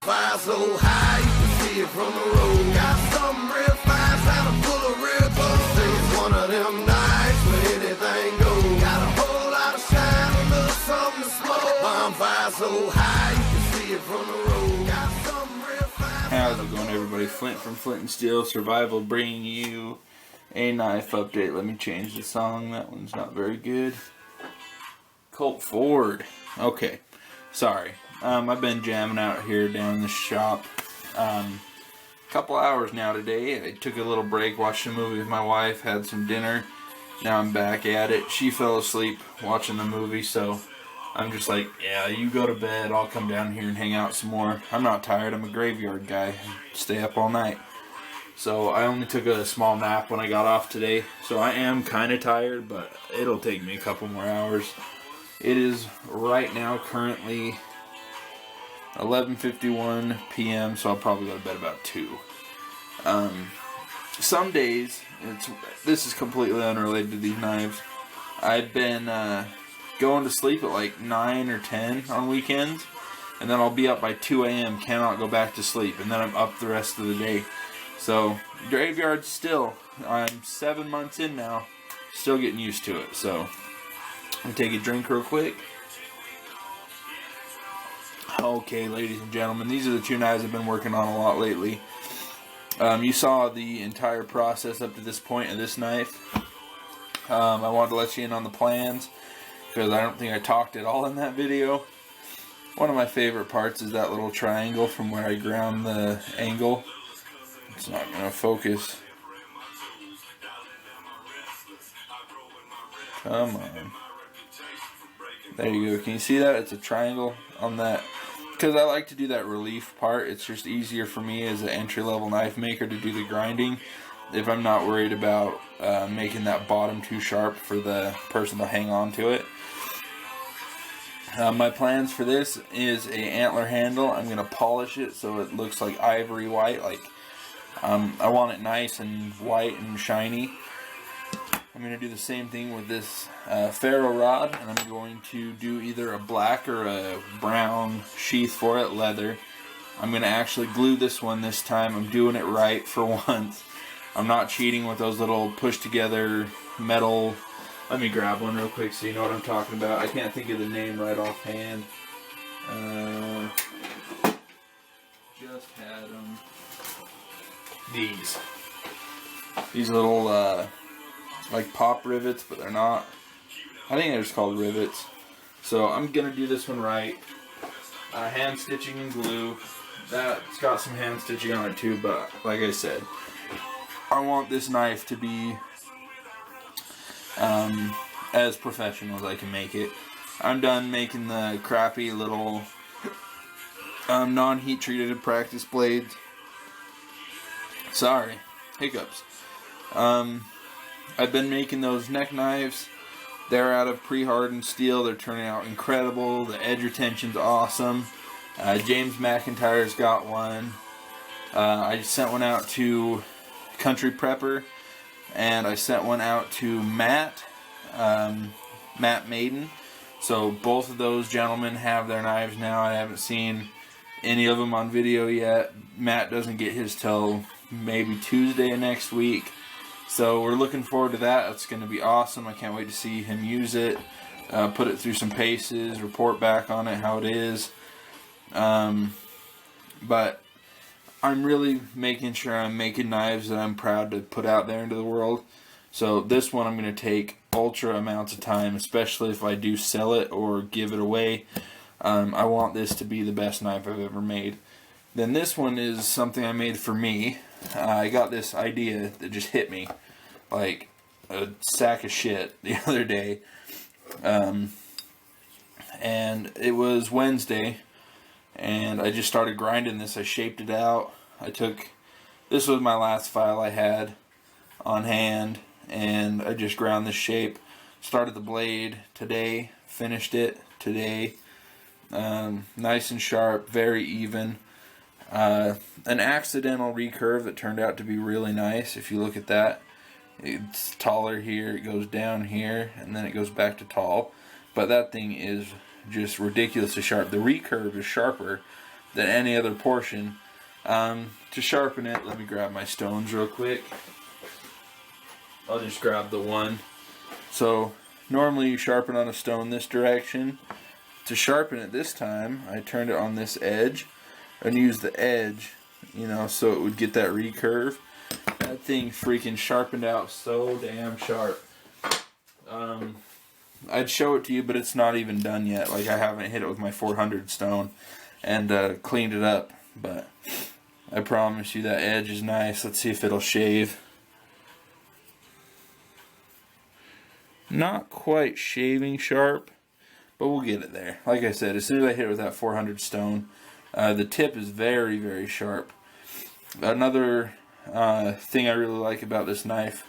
Fire so high you can see it from the road. Got something real fast and a full of real gold. Say it's one of them nights where anything goes. Got a whole lot of shine, a little something to smoke. Bonfire so high you can see it from the road. Got something real fast. How's it going, everybody? Flint from Flint and Steel Survival bringing you a knife update. Let me change the song. That one's not very good. Colt Ford. Okay. Sorry. I've been jamming out here down in the shop. Couple hours now today. I took a little break, watched a movie with my wife, had some dinner. Now I'm back at it. She fell asleep watching the movie, so I'm just like, yeah, you go to bed. I'll come down here and hang out some more. I'm not tired. I'm a graveyard guy. Stay up all night. So I only took a small nap when I got off today. So I am kind of tired, but it'll take me a couple more hours. It is right now currently 11:51 p.m. so I'll probably go to bed about 2. Some days, this is completely unrelated to these knives. I've been going to sleep at like 9 or 10 on weekends, and then I'll be up by 2 a.m. cannot go back to sleep, and then I'm up the rest of the day. So graveyard still, I'm 7 months in now, still getting used to it. So I'm gonna take a drink real quick. Okay, ladies and gentlemen, these are the two knives I've been working on a lot lately. You saw the entire process up to this point of this knife. I wanted to let you in on the plans because I don't think I talked at all in that video. One of my favorite parts is that little triangle from where I ground the angle. It's not going to focus. Come on. There you go. Can you see that? It's a triangle on that. Because I like to do that relief part. It's just easier for me as an entry-level knife maker to do the grinding if I'm not worried about making that bottom too sharp for the person to hang on to it. My plans for this is a antler handle. I'm going to polish it so it looks like ivory white. I want it nice and white and shiny. I'm going to do the same thing with this ferro rod, and I'm going to do either a black or a brown sheath for it, leather. I'm going to actually glue this one this time. I'm doing it right for once. I'm not cheating with those little push-together metal. Let me grab one real quick so you know what I'm talking about. I can't think of the name right offhand. Just had them. These little like pop rivets, but they're not. I think they're just called rivets. So I'm gonna do this one right. Hand stitching and glue. That's got some hand stitching on it too, but like I said, I want this knife to be as professional as I can make it. I'm done making the crappy little non-heat treated practice blades. Sorry, hiccups. I've been making those neck knives. They're out of pre-hardened steel. They're turning out incredible. The edge retention's awesome. James McIntyre's got one. I just sent one out to Country Prepper, and I sent one out to Matt Maiden. So both of those gentlemen have their knives now. I haven't seen any of them on video yet. Matt doesn't get his till maybe Tuesday of next week. So we're looking forward to that. It's going to be awesome. I can't wait to see him use it, put it through some paces, report back on it, how it is. But I'm really making sure I'm making knives that I'm proud to put out there into the world. So this one I'm going to take ultra amounts of time, especially if I do sell it or give it away. I want this to be the best knife I've ever made. Then this one is something I made for me. I got this idea that just hit me like a sack of shit the other day. And it was Wednesday, and I just started grinding this. I shaped it out. This was my last file I had on hand, and I just ground this shape. Started the blade today, finished it today. Nice and sharp, very even. An accidental recurve that turned out to be really nice. If you look at that, it's taller here, it goes down here, and then it goes back to tall. But that thing is just ridiculously sharp. The recurve is sharper than any other portion. To sharpen it, let me grab my stones real quick. I'll just grab the one. So normally you sharpen on a stone this direction. To sharpen it this time, I turned it on this edge and used the edge, you know, so it would get that recurve. That thing freaking sharpened out so damn sharp. I'd show it to you, but it's not even done yet. Like, I haven't hit it with my 400 stone and cleaned it up, but I promise you that edge is nice. Let's see if it'll shave. Not quite shaving sharp, but we'll get it there. Like I said, as soon as I hit it with that 400 stone, the tip is very, very sharp. Another thing I really like about this knife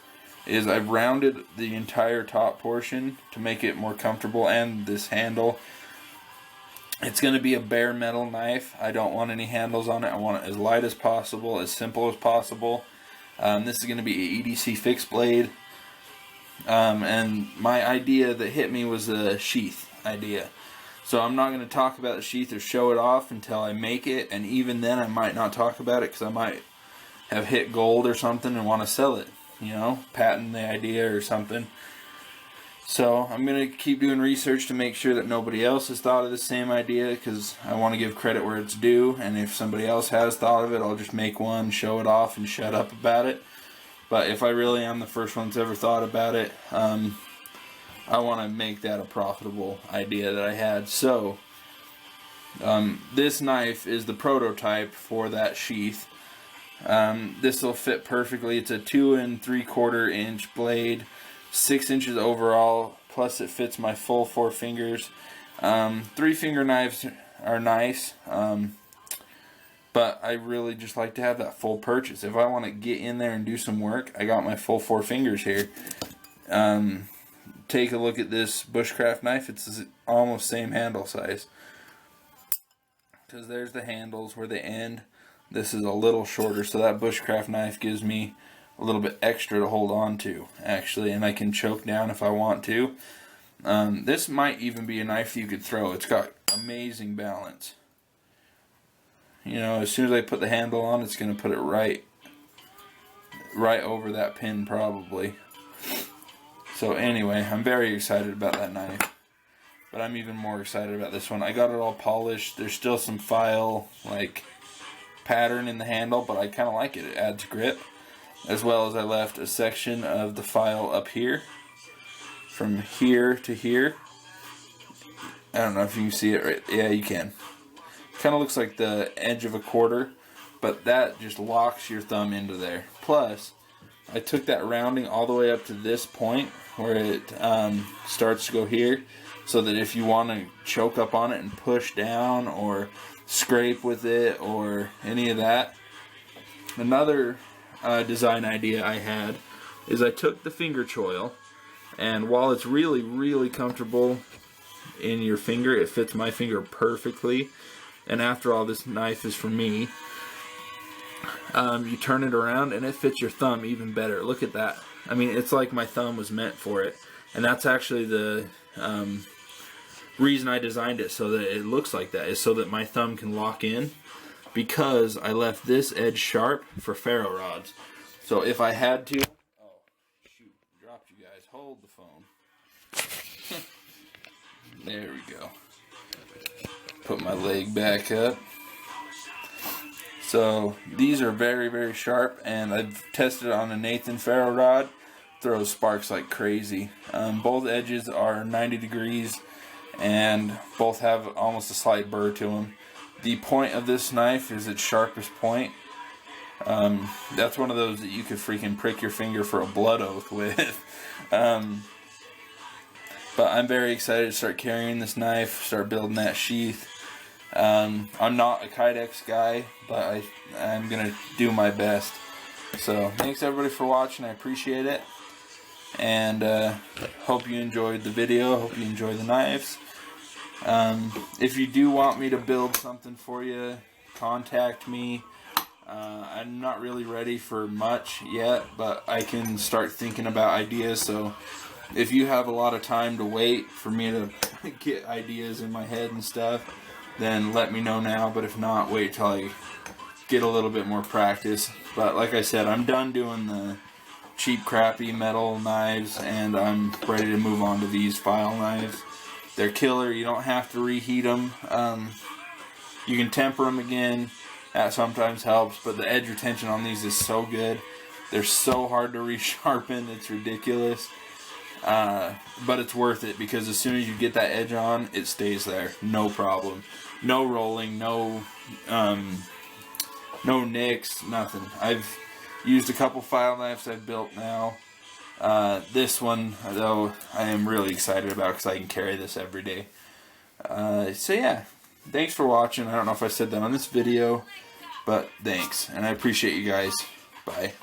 is I've rounded the entire top portion to make it more comfortable, and this handle. It's going to be a bare metal knife. I don't want any handles on it. I want it as light as possible, as simple as possible. This is going to be an EDC fixed blade. And my idea that hit me was a sheath idea. So I'm not going to talk about the sheath or show it off until I make it, and even then I might not talk about it because I might have hit gold or something and want to sell it, you know, patent the idea or something. So I'm going to keep doing research to make sure that nobody else has thought of the same idea, because I want to give credit where it's due, and if somebody else has thought of it, I'll just make one, show it off, and shut up about it. But if I really am the first one that's ever thought about it, I want to make that a profitable idea that I had. So this knife is the prototype for that sheath. This will fit perfectly. It's a 2 3/4 inch blade, 6 inches overall, plus it fits my full 4 fingers. 3-finger knives are nice, but I really just like to have that full purchase. If I want to get in there and do some work, I got my full 4 fingers here. Take a look at this bushcraft knife. It's almost same handle size, because there's the handles where they end. This is a little shorter, so that bushcraft knife gives me a little bit extra to hold on to, actually, and I can choke down if I want to. This might even be a knife that you could throw. It's got amazing balance. You know, as soon as I put the handle on, it's going to put it right over that pin probably. So anyway, I'm very excited about that knife, but I'm even more excited about this one. I got it all polished. There's still some file like pattern in the handle, but I kind of like it. It adds grip, as well as I left a section of the file up here, from here to here. I don't know if you can see it right. Yeah, you can. Kind of looks like the edge of a quarter, but that just locks your thumb into there. Plus, I took that rounding all the way up to this point where it starts to go here, so that if you want to choke up on it and push down or scrape with it or any of that. Another design idea I had is I took the finger choil, and while it's really, really comfortable in your finger, it fits my finger perfectly. And after all, this knife is for me. You turn it around and it fits your thumb even better. Look at that. I mean, it's like my thumb was meant for it. And that's actually the reason I designed it, so that it looks like that, is so that my thumb can lock in, because I left this edge sharp for ferro rods. So if I had to... Oh, shoot. Dropped you guys. Hold the phone. There we go. Put my leg back up. So these are very, very sharp, and I've tested it on a Nathan ferro rod. Throws sparks like crazy. Both edges are 90 degrees, and both have almost a slight burr to them. The point of this knife is its sharpest point. That's one of those that you could freaking prick your finger for a blood oath with. But I'm very excited to start carrying this knife, start building that sheath. I'm not a Kydex guy, but I'm going to do my best. So thanks everybody for watching. I appreciate it. And hope you enjoyed the video. Hope you enjoy the knives. If you do want me to build something for you, contact me. I'm not really ready for much yet, but I can start thinking about ideas. So if you have a lot of time to wait for me to get ideas in my head and stuff, then let me know now. But if not, wait till I get a little bit more practice. But like I said, I'm done doing the cheap, crappy metal knives, and I'm ready to move on to these file knives. They're killer. You don't have to reheat them. You can temper them again. That sometimes helps, but the edge retention on these is so good. They're so hard to resharpen, it's ridiculous. But it's worth it, because as soon as you get that edge on, it stays there. No problem. No rolling, no nicks, nothing. I've used a couple file knives I've built now. This one, though, I am really excited about because I can carry this every day. So yeah, thanks for watching. I don't know if I said that on this video, but thanks, and I appreciate you guys. Bye.